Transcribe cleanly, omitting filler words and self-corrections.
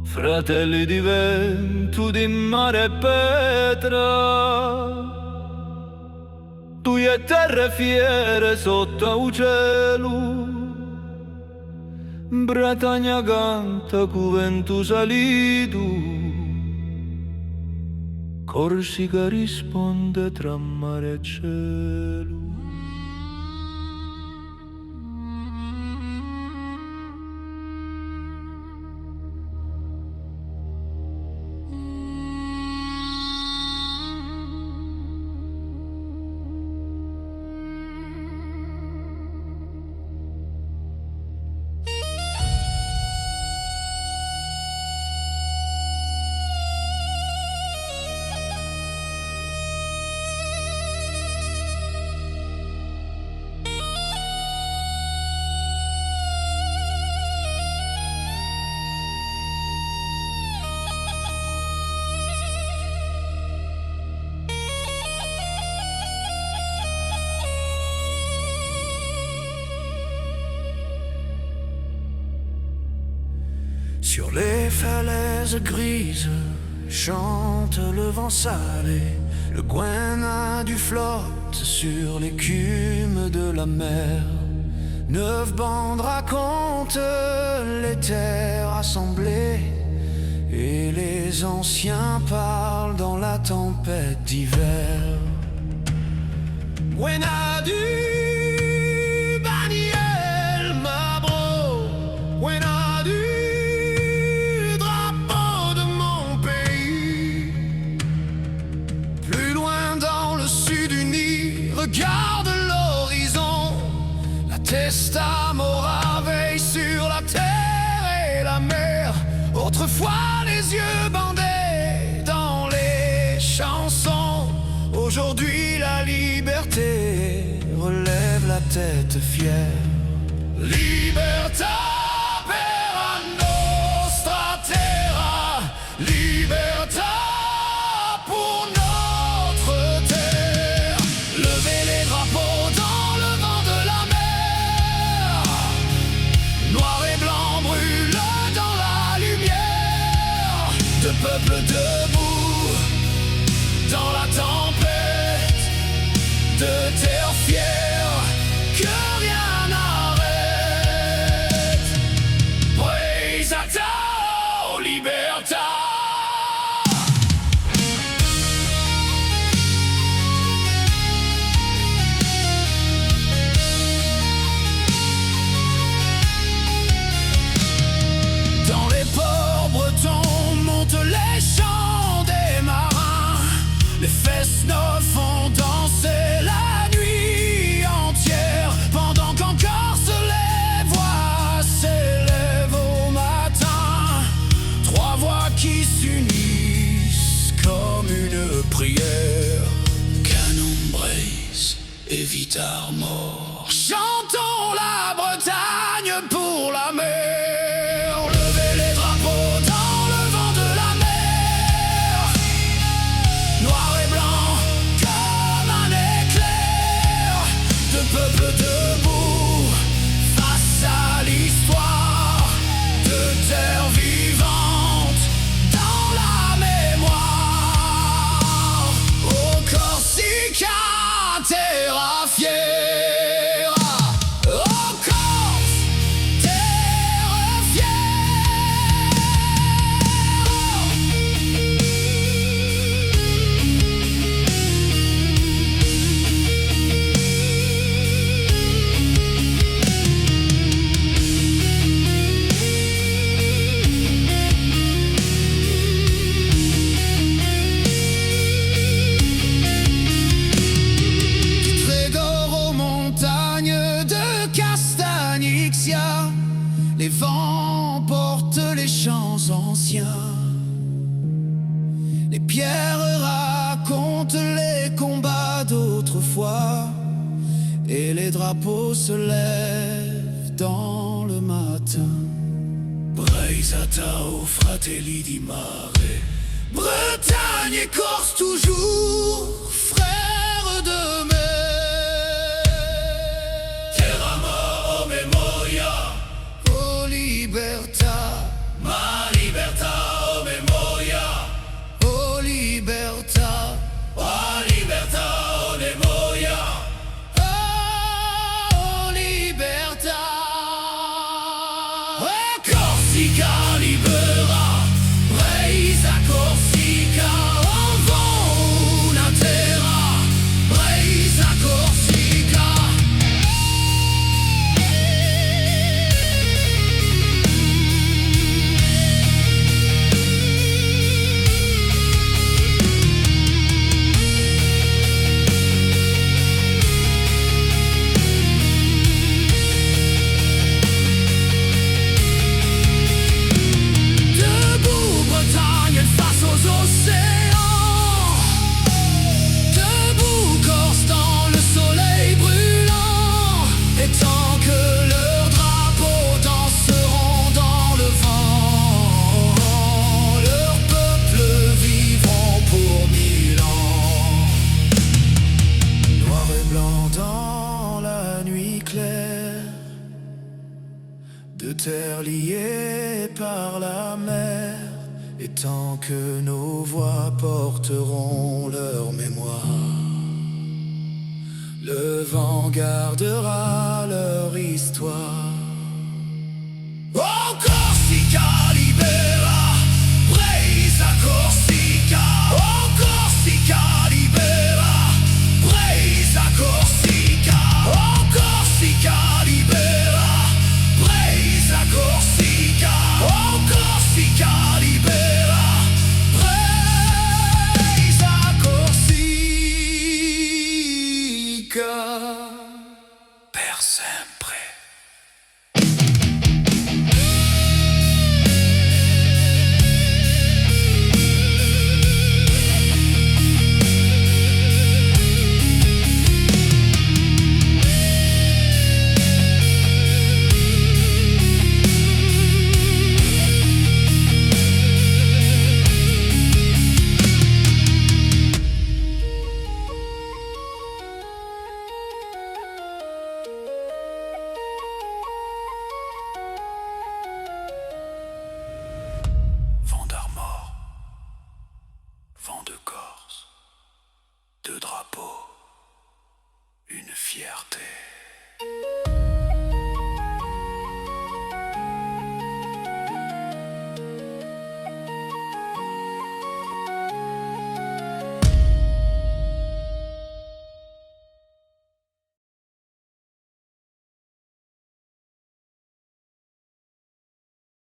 fratelli di vento, di mare e petra, tu e terre fiere sotto il cielo. Bretagna canta cu vento salito, Corsica risponde tra mare e cielo. Sur les falaises grises chante le vent salé, le goéna du flotte sur l'écume de la mer. 9 bandes racontent les terres assemblées, et les anciens parlent dans la tempête d'hiver. Goéna du Baniel Mabro, goéna du regarde l'horizon, la testa mora veille sur la terre et la mer. Autrefois les yeux bandés dans les chansons, aujourd'hui la liberté relève la tête fière. Libertà per la nostra terra, libertà. Peuple debout dans la tempête, de terre fière que rien n'arrête. Praise à ta libertà. Dans les ports bretons les chants des marins, les fest-noz font danser la nuit entière, pendant qu'encore les voix s'élèvent au matin. 3 voix qui s'unissent comme une prière. Canon brace et Vitar mort. Chantons la Bretagne pour la mer. Peuple debout face à l'histoire de terre vivante dans la mémoire. Au Corsica, terra fiera. Au Corse, terre fière. Les vents portent les chants anciens, les pierres racontent les combats d'autrefois, et les drapeaux se lèvent dans le matin. Breisata o fratelli di mare, Bretagne et Corse toujours, frères de mer. Terra ma memoria, libertà, ma libertà. la libera, Brisa Corsica, en vent una terra, Brisa Corsica. Debout Bretagne face aux océans, debout Corse dans le soleil brûlant, et tant que leurs drapeaux danseront dans le vent, leurs peuples vivront pour 1000 ans. Noir et blanc dans la nuit claire, deux terres liées par la mer, et tant que nos voix porteront leur mémoire, le vent gardera leur histoire.